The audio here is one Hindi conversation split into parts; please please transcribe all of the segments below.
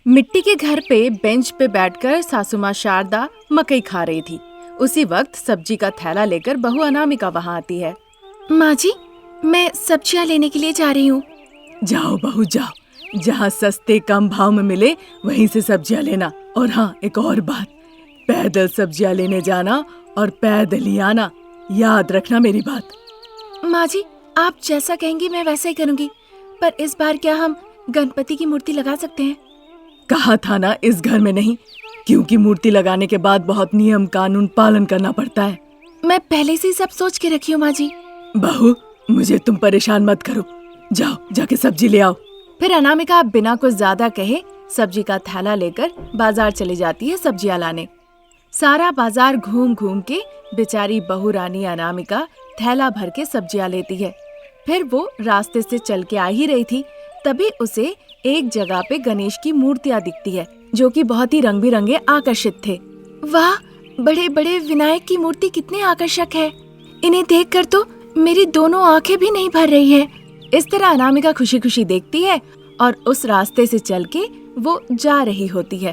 मिट्टी के घर पे बेंच पे बैठकर सासू माँ शारदा मकई खा रही थी। उसी वक्त सब्जी का थैला लेकर बहू अनामिका वहाँ आती है। माँ जी, मैं सब्जियाँ लेने के लिए जा रही हूँ। जाओ बहू जाओ, जहाँ सस्ते कम भाव में मिले वहीं से सब्जियाँ लेना। और हाँ, एक और बात, पैदल सब्जियाँ लेने जाना और पैदल ही आना, याद रखना मेरी बात। माँ जी, आप जैसा कहेंगी मैं वैसा ही करूँगी, पर इस बार क्या हम गणपति की मूर्ति लगा सकते हैं? कहा था ना, इस घर में नहीं, क्योंकि मूर्ति लगाने के बाद बहुत नियम कानून पालन करना पड़ता है। मैं पहले से ही सब सोच के रखी हूँ माँ जी। बहू, मुझे तुम परेशान मत करो, जाओ जाके सब्जी ले आओ। फिर अनामिका बिना कुछ ज्यादा कहे सब्जी का थैला लेकर बाजार चली जाती है सब्जियां लाने। सारा बाजार घूम घूम के बेचारी बहू रानी अनामिका थैला भर के सब्जियां लेती है। फिर वो रास्ते से चल के आ ही रही थी, तभी उसे एक जगह पे गणेश की मूर्तियां दिखती है, जो कि बहुत ही रंग बिरंगे आकर्षित थे। वाह, बड़े बड़े विनायक की मूर्ति कितने आकर्षक है। इन्हें देखकर तो मेरी दोनों आंखें भी नहीं भर रही है। इस तरह अनामिका खुशी खुशी देखती है और उस रास्ते से चल के वो जा रही होती है।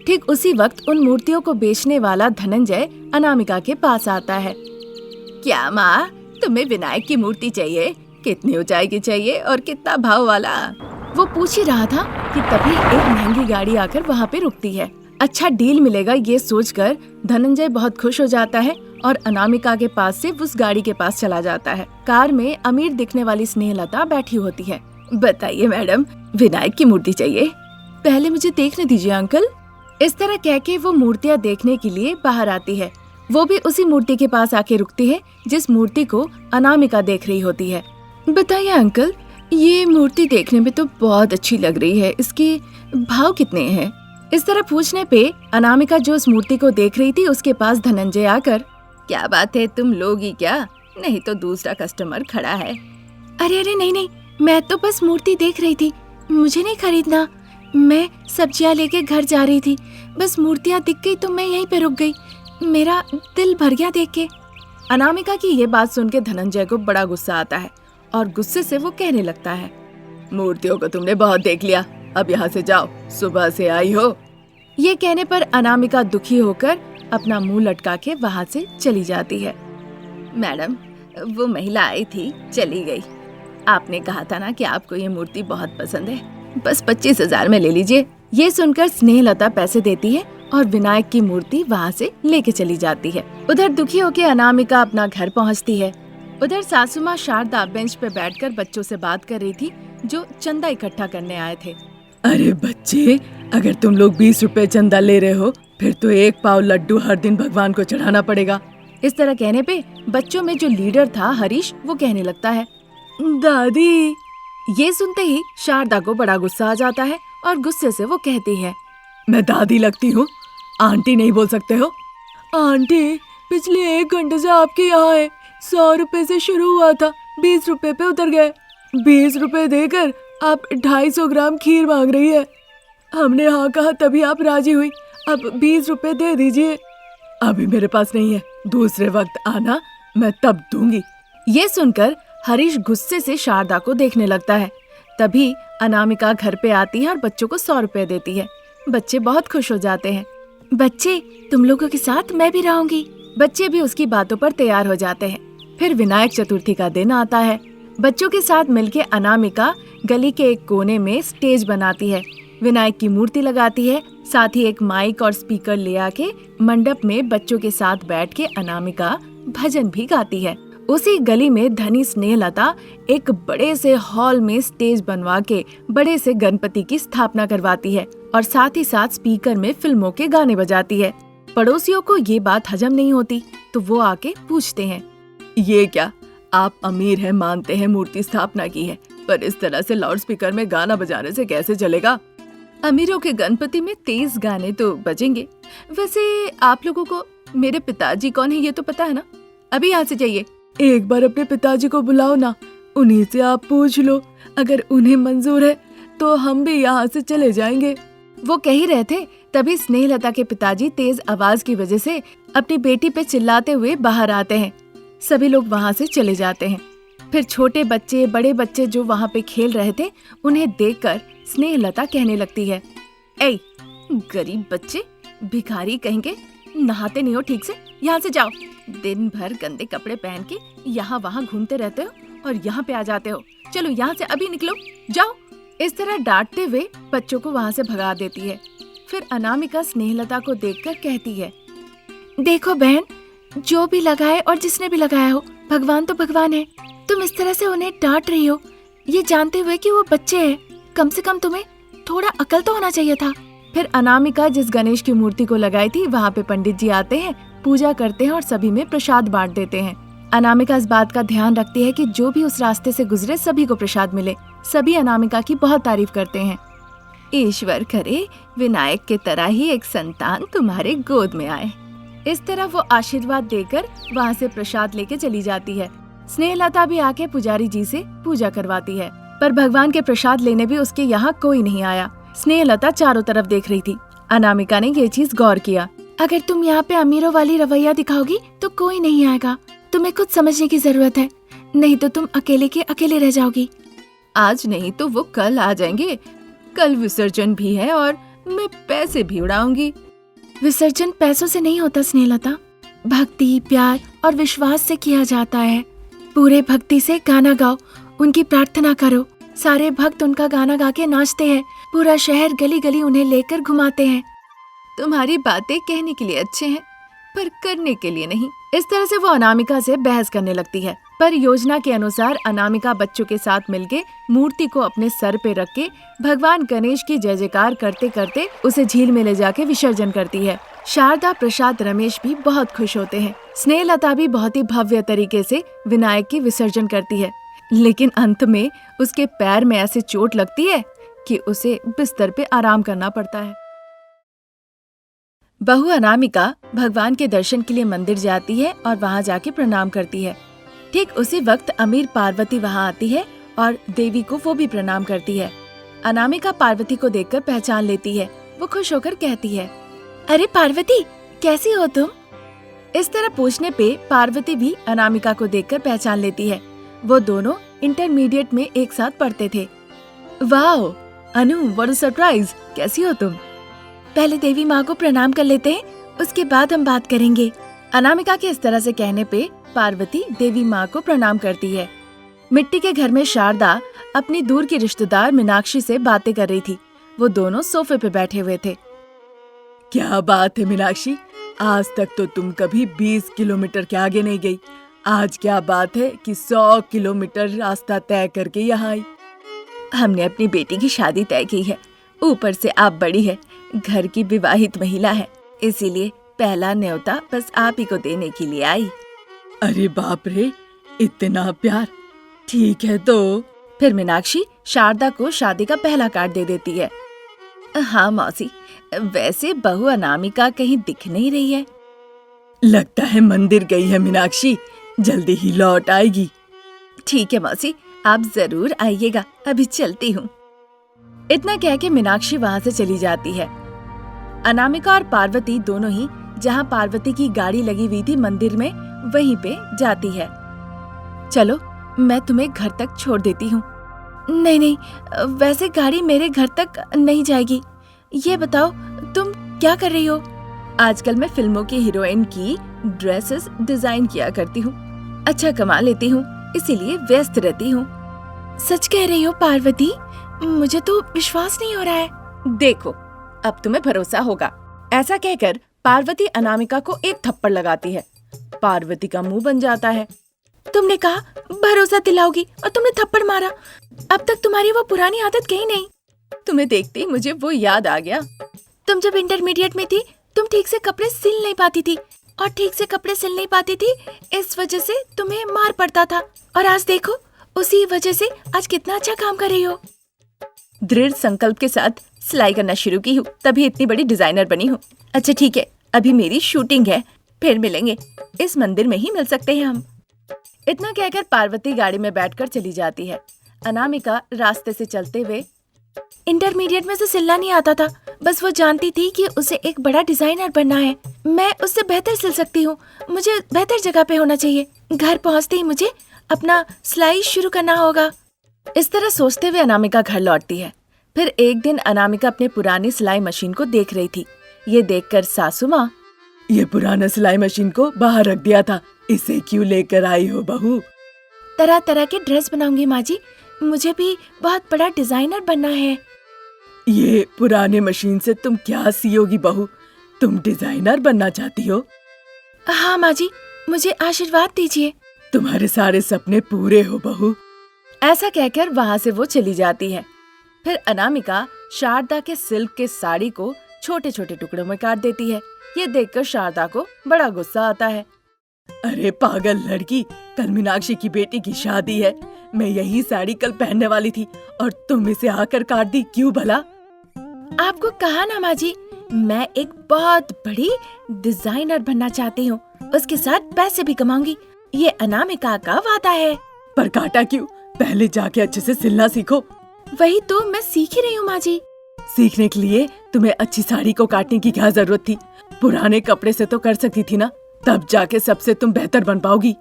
ठीक उसी वक्त उन मूर्तियों को बेचने वाला धनंजय अनामिका के पास आता है। क्या माँ, तुम्हें विनायक की मूर्ति चाहिए? कितनी ऊंचाई की चाहिए और कितना भाव वाला? वो पूछ ही रहा था कि तभी एक महंगी गाड़ी आकर वहाँ पे रुकती है। अच्छा डील मिलेगा ये सोचकर धनंजय बहुत खुश हो जाता है और अनामिका के पास से उस गाड़ी के पास चला जाता है। कार में अमीर दिखने वाली स्नेहलता बैठी होती है। बताइए मैडम, विनायक की मूर्ति चाहिए? पहले मुझे देखने दीजिए अंकल। इस तरह कह के वो मूर्तियाँ देखने के लिए बाहर आती है। वो भी उसी मूर्ति के पास आके रुकती है जिस मूर्ति को अनामिका देख रही होती है। बताइए अंकल, ये मूर्ति देखने में तो बहुत अच्छी लग रही है, इसके भाव कितने हैं? इस तरह पूछने पे अनामिका जो उस मूर्ति को देख रही थी उसके पास धनंजय आकर, क्या बात है, तुम लोगी क्या? नहीं तो दूसरा कस्टमर खड़ा है। अरे अरे नहीं नहीं, मैं तो बस मूर्ति देख रही थी, मुझे नहीं खरीदना। मैं सब्जियां लेके घर जा रही थी, बस मूर्तियां दिख गई तो मैं यहीं पे रुक गई। मेरा दिल भर गया देख के। अनामिका की ये बात सुन के धनंजय को बड़ा गुस्सा आता है और गुस्से से वो कहने लगता है, मूर्तियों को तुमने बहुत देख लिया, अब यहाँ से जाओ, सुबह से आई हो। ये कहने पर अनामिका दुखी होकर अपना मुंह लटका के वहाँ से चली जाती है। मैडम, वो महिला आई थी, चली गई। आपने कहा था ना कि आपको ये मूर्ति बहुत पसंद है, बस 25,000 में ले लीजिए। ये सुनकर स्नेहलता पैसे देती है और विनायक की मूर्ति वहाँ से लेके चली जाती है। उधर दुखी होकर अनामिका अपना घर पहुँचती है। उधर सासू माँ शारदा बेंच पे बैठकर बच्चों से बात कर रही थी जो चंदा इकट्ठा करने आए थे। अरे बच्चे, अगर तुम लोग 20 रुपए चंदा ले रहे हो, फिर तो 1 पाव लड्डू हर दिन भगवान को चढ़ाना पड़ेगा। इस तरह कहने पे बच्चों में जो लीडर था हरीश, वो कहने लगता है, दादी। ये सुनते ही शारदा को बड़ा गुस्सा आ जाता है और गुस्से से वो कहती है, मैं दादी लगती हूँ, आंटी नहीं बोल सकते हो। आंटी, पिछले 1 घंटे से आपके यहाँ है, 100 रुपए से शुरू हुआ था, 20 रुपए पे उतर गए। 20 रुपए देकर आप 250 ग्राम खीर मांग रही है। हमने हाँ कहा तभी आप राजी हुई, अब 20 रुपए दे दीजिए। अभी मेरे पास नहीं है, दूसरे वक्त आना, मैं तब दूंगी। ये सुनकर हरीश गुस्से से शारदा को देखने लगता है। तभी अनामिका घर पे आती है और बच्चों को 100 रुपए देती है। बच्चे बहुत खुश हो जाते हैं। बच्चे, तुम लोगों के साथ मैं भी रहूंगी। बच्चे भी उसकी बातों पर तैयार हो जाते हैं। फिर विनायक चतुर्थी का दिन आता है। बच्चों के साथ मिलके अनामिका गली के एक कोने में स्टेज बनाती है, विनायक की मूर्ति लगाती है, साथ ही एक माइक और स्पीकर ले आके मंडप में बच्चों के साथ बैठ के अनामिका भजन भी गाती है। उसी गली में धनी स्नेहलता एक बड़े से हॉल में स्टेज बनवा के बड़े से गणपति की स्थापना करवाती है और साथ ही साथ स्पीकर में फिल्मों के गाने बजाती है। पड़ोसियों को ये बात हजम नहीं होती तो वो आके पूछते हैं, ये क्या, आप अमीर हैं, मानते हैं मूर्ति स्थापना की है, पर इस तरह से लाउड स्पीकर में गाना बजाने से कैसे चलेगा? अमीरों के गणपति में तेज गाने तो बजेंगे। वैसे आप लोगों को मेरे पिताजी कौन है ये तो पता है ना? अभी यहाँ से जाइए। एक बार अपने पिताजी को बुलाओ ना, उन्हीं से आप पूछ लो, अगर उन्हें मंजूर है तो हम भी यहाँ से चले जाएंगे। वो कह ही रहे थे, तभी स्नेहलता के पिताजी तेज आवाज की वजह से अपनी बेटी पे चिल्लाते हुए बाहर आते हैं। सभी लोग वहाँ से चले जाते हैं। फिर छोटे बच्चे, बड़े बच्चे जो वहाँ पे खेल रहे थे, उन्हें देखकर स्नेहलता कहने लगती है, ए, गरीब बच्चे, भिखारी कहेंगे, नहाते नहीं हो ठीक से, यहाँ से जाओ। दिन भर गंदे कपड़े पहन के यहाँ वहाँ घूमते रहते हो और यहाँ पे आ जाते हो। चलो यहाँ से अभी निकलो, जाओ। इस तरह डांटते हुए बच्चों को वहाँ से भगा देती है। फिर अनामिका स्नेहलता को देखकर कहती है, देखो बहन, जो भी लगाए और जिसने भी लगाया हो, भगवान तो भगवान है। तुम इस तरह से उन्हें डांट रही हो, ये जानते हुए कि वो बच्चे हैं। कम से कम तुम्हें थोड़ा अकल तो होना चाहिए था। फिर अनामिका जिस गणेश की मूर्ति को लगाई थी वहाँ पे पंडित जी आते हैं, पूजा करते हैं और सभी में प्रसाद बांट देते हैं। अनामिका इस बात का ध्यान रखती है कि जो भी उस रास्ते से गुजरे सभी को प्रसाद मिले। सभी अनामिका की बहुत तारीफ करते हैं। ईश्वर करे विनायक के तरह ही एक संतान तुम्हारे गोद में आए। इस तरह वो आशीर्वाद देकर वहाँ से प्रसाद लेके चली जाती है। स्नेहलता भी आके पुजारी जी से पूजा करवाती है, पर भगवान के प्रसाद लेने भी उसके यहाँ कोई नहीं आया। स्नेहलता चारों तरफ देख रही थी। अनामिका ने ये चीज गौर किया। अगर तुम यहाँ पे अमीरों वाली रवैया दिखाओगी तो कोई नहीं आएगा। तुम्हें कुछ समझने की जरूरत है, नहीं तो तुम अकेले के अकेले रह जाओगी। आज नहीं तो वो कल आ जाएंगे। कल विसर्जन भी है और मैं पैसे भी उड़ाऊंगी। विसर्जन पैसों से नहीं होता स्नेहलता, भक्ति, प्यार और विश्वास से किया जाता है। पूरे भक्ति से गाना गाओ, उनकी प्रार्थना करो। सारे भक्त उनका गाना गा के नाचते हैं। पूरा शहर गली गली उन्हें लेकर घुमाते हैं। तुम्हारी बातें कहने के लिए अच्छे हैं, पर करने के लिए नहीं। इस तरह से वो अनामिका से बहस करने लगती है। पर योजना के अनुसार अनामिका बच्चों के साथ मिलके मूर्ति को अपने सर पे रख के भगवान गणेश की जय जयकार करते करते उसे झील में ले जाके विसर्जन करती है। शारदा, प्रसाद, रमेश भी बहुत खुश होते हैं। स्नेहलता भी बहुत ही भव्य तरीके से विनायक की विसर्जन करती है, लेकिन अंत में उसके पैर में ऐसे चोट लगती है कि उसे बिस्तर पे आराम करना पड़ता है। बहू अनामिका भगवान के दर्शन के लिए मंदिर जाती है और वहाँ जाके प्रणाम करती है। ठीक उसी वक्त अमीर पार्वती वहाँ आती है और देवी को वो भी प्रणाम करती है। अनामिका पार्वती को देखकर पहचान लेती है। वो खुश होकर कहती है, अरे पार्वती, कैसी हो तुम? इस तरह पूछने पे पार्वती भी अनामिका को देखकर पहचान लेती है। वो दोनों इंटरमीडिएट में एक साथ पढ़ते थे। वाह अनु, व्हाट अ सरप्राइज! कैसी हो तुम? पहले देवी माँ को प्रणाम कर लेते हैं, उसके बाद हम बात करेंगे। अनामिका के इस तरह से कहने पे पार्वती देवी माँ को प्रणाम करती है। मिट्टी के घर में शारदा अपनी दूर की रिश्तेदार मीनाक्षी से बातें कर रही थी। वो दोनों सोफे पे बैठे हुए थे। क्या बात है मीनाक्षी, आज तक तो तुम कभी 20 किलोमीटर के आगे नहीं गई। आज क्या बात है कि 100 किलोमीटर रास्ता तय करके यहाँ आई? हमने अपनी बेटी की शादी तय की है। ऊपर से आप बड़ी है, घर की विवाहित महिला है, इसीलिए पहला न्योता बस आप ही को देने के लिए आई। अरे बाप रे, इतना प्यार! ठीक है तो। फिर मीनाक्षी शारदा को शादी का पहला कार्ड दे देती है। हाँ मौसी, वैसे बहू अनामिका कहीं दिख नहीं रही है। लगता है मंदिर गई है मीनाक्षी, जल्दी ही लौट आएगी। ठीक है मौसी, आप जरूर आइएगा, अभी चलती हूँ। इतना कह के मीनाक्षी वहाँ से चली जाती है। अनामिका और पार्वती दोनों ही जहाँ पार्वती की गाड़ी लगी हुई थी मंदिर में, वहीं पे जाती है। चलो मैं तुम्हें घर तक छोड़ देती हूँ। नहीं नहीं, वैसे गाड़ी मेरे घर तक नहीं जाएगी। ये बताओ तुम क्या कर रही हो? आजकल मैं फिल्मों की हीरोइन की ड्रेसेस डिजाइन किया करती हूँ। अच्छा कमा लेती हूँ, इसीलिए व्यस्त रहती हूँ। सच कह रही हो पार्वती? मुझे तो विश्वास नहीं हो रहा है। देखो अब तुम्हें भरोसा होगा। ऐसा कहकर पार्वती अनामिका को एक थप्पड़ लगाती है। पार्वती का मुंह बन जाता है। तुमने कहा भरोसा दिलाओगी और तुमने थप्पड़ मारा। अब तक तुम्हारी वो पुरानी आदत गई नहीं। तुम्हें देखते ही मुझे वो याद आ गया। तुम जब इंटरमीडिएट में थी, तुम ठीक से कपड़े सिल नहीं पाती थी, और ठीक से कपड़े सिल नहीं पाती थी, इस वजह से तुम्हें मार पड़ता था। और आज देखो, उसी वजह से आज कितना अच्छा काम कर रही हो। दृढ़ संकल्प के साथ सिलाई करना शुरू की हूँ, तभी इतनी बड़ी डिजाइनर बनी हूँ। अच्छा ठीक है, अभी मेरी शूटिंग है, फिर मिलेंगे। इस मंदिर में ही मिल सकते हैं हम। इतना कहकर पार्वती गाड़ी में बैठकर चली जाती है। अनामिका रास्ते से चलते हुए, इंटरमीडिएट में से सिलना नहीं आता था, बस वो जानती थी कि उसे एक बड़ा डिजाइनर बनना है। मैं उससे बेहतर सिल सकती हूँ, मुझे बेहतर जगह पे होना चाहिए। घर पहुँचते ही मुझे अपना सिलाई शुरू करना होगा। इस तरह सोचते हुए अनामिका घर लौटती है। फिर एक दिन अनामिका अपने पुरानी सिलाई मशीन को देख रही थी। ये देखकर सासू माँ, ये पुराना सिलाई मशीन को बाहर रख दिया था, इसे क्यों लेकर आई हो बहू? तरह तरह के ड्रेस बनाऊंगी माँ जी, मुझे भी बहुत बड़ा डिजाइनर बनना है। ये पुराने मशीन से तुम क्या सियोगी बहू? तुम डिजाइनर बनना चाहती हो? हाँ माँ जी, मुझे आशीर्वाद दीजिए। तुम्हारे सारे सपने पूरे हो बहू। ऐसा कहकर वहाँ से वो चली जाती है। फिर अनामिका शारदा के सिल्क के साड़ी को छोटे छोटे टुकड़ों में काट देती है। ये देखकर शारदा को बड़ा गुस्सा आता है। अरे पागल लड़की, कल मीनाक्षी की बेटी की शादी है। मैं यही साड़ी कल पहनने वाली थी और तुम इसे आकर काट दी, क्यों भला? आपको कहा ना माँ जी, मैं एक बहुत बड़ी डिजाइनर बनना चाहती हूँ, उसके साथ पैसे भी कमाऊंगी। ये अनामिका का वादा है। पर काटा क्यों? पहले जाके अच्छे से सिलना सीखो। वही तो मैं सीख ही रही हूँ माँ जी। सीखने के लिए तुम्हें अच्छी साड़ी को काटने की क्या जरूरत थी? पुराने कपड़े से तो कर सकती थी ना, तब जाके सबसे तुम बेहतर बन पाओगी।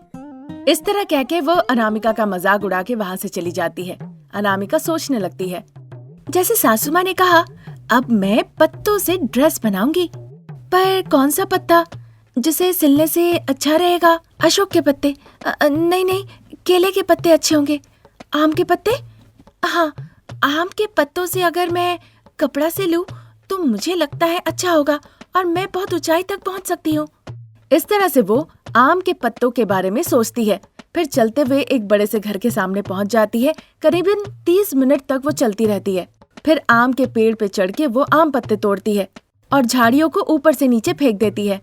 इस तरह कह के वो अनामिका का मजाक उड़ा के वहाँ से चली जाती है। अनामिका सोचने लगती है, जैसे सासू माँ ने कहा, अब मैं पत्तों से ड्रेस बनाऊंगी। पर कौन सा पत्ता जिसे सिलने से अच्छा रहेगा? अशोक के पत्ते? नहीं, केले के पत्ते अच्छे होंगे। आम के पत्ते? हाँ, आम के पत्तों से अगर मैं कपड़ा सिलूं तो मुझे लगता है अच्छा होगा और मैं बहुत ऊंचाई तक पहुंच सकती हूँ। इस तरह से वो आम के पत्तों के बारे में सोचती है। फिर चलते हुए एक बड़े से घर के सामने पहुंच जाती है। करीबन 30 मिनट तक वो चलती रहती है। फिर आम के पेड़ पे चढ़ के वो आम पत्ते तोड़ती है और झाड़ियों को ऊपर से नीचे फेंक देती है।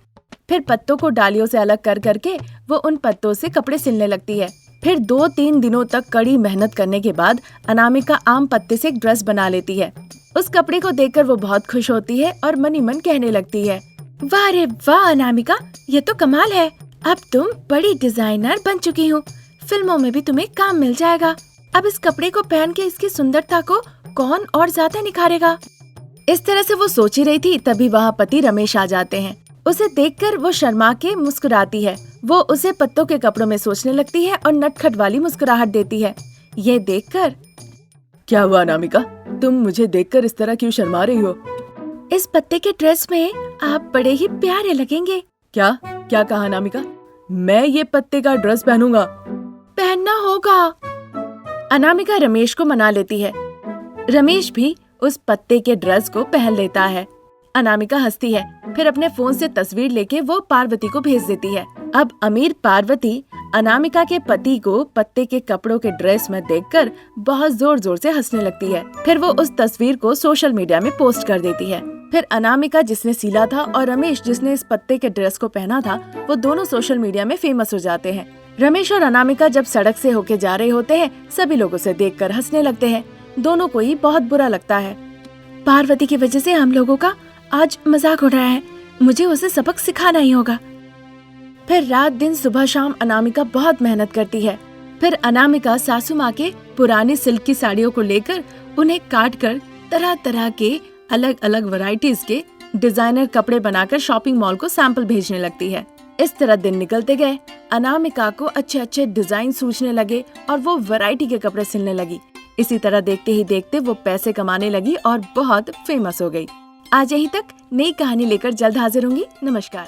फिर पत्तों को डालियों से अलग कर करके वो उन पत्तों से कपड़े सिलने लगती है। फिर 2-3 दिनों तक कड़ी मेहनत करने के बाद अनामिका आम पत्ते से एक ड्रेस बना लेती है। उस कपड़े को देखकर वो बहुत खुश होती है और मन ही मन कहने लगती है, वाह रे वाह अनामिका, ये तो कमाल है। अब तुम बड़ी डिजाइनर बन चुकी हो, फिल्मों में भी तुम्हें काम मिल जाएगा। अब इस कपड़े को पहन के इसकी सुंदरता को कौन और ज्यादा निखारेगा। इस तरह से वो सोच ही रही थी, तभी वहाँ पति रमेश आ जाते हैं। उसे देखकर वो शर्मा के मुस्कुराती है। वो उसे पत्तों के कपड़ों में सोचने लगती है और नटखट वाली मुस्कुराहट देती है। ये देखकर, क्या हुआ अनामिका, तुम मुझे देखकर इस तरह क्यों शर्मा रही हो? इस पत्ते के ड्रेस में आप बड़े ही प्यारे लगेंगे। क्या कहा अनामिका? मैं ये पत्ते का ड्रेस पहनूंगा? पहनना होगा। अनामिका रमेश को मना लेती है। रमेश भी उस पत्ते के ड्रेस को पहन लेता है। अनामिका हंसती है। फिर अपने फोन से तस्वीर लेके वो पार्वती को भेज देती है। अब अमीर पार्वती अनामिका के पति को पत्ते के कपड़ों के ड्रेस में देखकर बहुत जोर जोर से हंसने लगती है। फिर वो उस तस्वीर को सोशल मीडिया में पोस्ट कर देती है। फिर अनामिका जिसने सिला था और रमेश जिसने इस पत्ते के ड्रेस को पहना था, वो दोनों सोशल मीडिया में फेमस हो जाते हैं। रमेश और अनामिका जब सड़क से होके जा रहे होते हैं, सभी लोग उसे देखकर हंसने लगते हैं। दोनों को ही बहुत बुरा लगता है। पार्वती की वजह से हम लोगों का आज मजाक उड़ रहा है, मुझे उसे सबक सिखाना ही होगा। फिर रात दिन सुबह शाम अनामिका बहुत मेहनत करती है। फिर अनामिका सासू माँ के पुरानी सिल्क की साड़ियों को लेकर उन्हें काट कर तरह तरह के अलग अलग वैरायटीज के डिजाइनर कपड़े बनाकर शॉपिंग मॉल को सैंपल भेजने लगती है। इस तरह दिन निकलते गए। अनामिका को अच्छे अच्छे डिजाइन सूझने लगे और वो वैरायटी के कपड़े सिलने लगी। इसी तरह देखते ही देखते वो पैसे कमाने लगी और बहुत फेमस हो गई। आज यहीं तक। नई कहानी लेकर जल्द हाजिर होंगी। नमस्कार।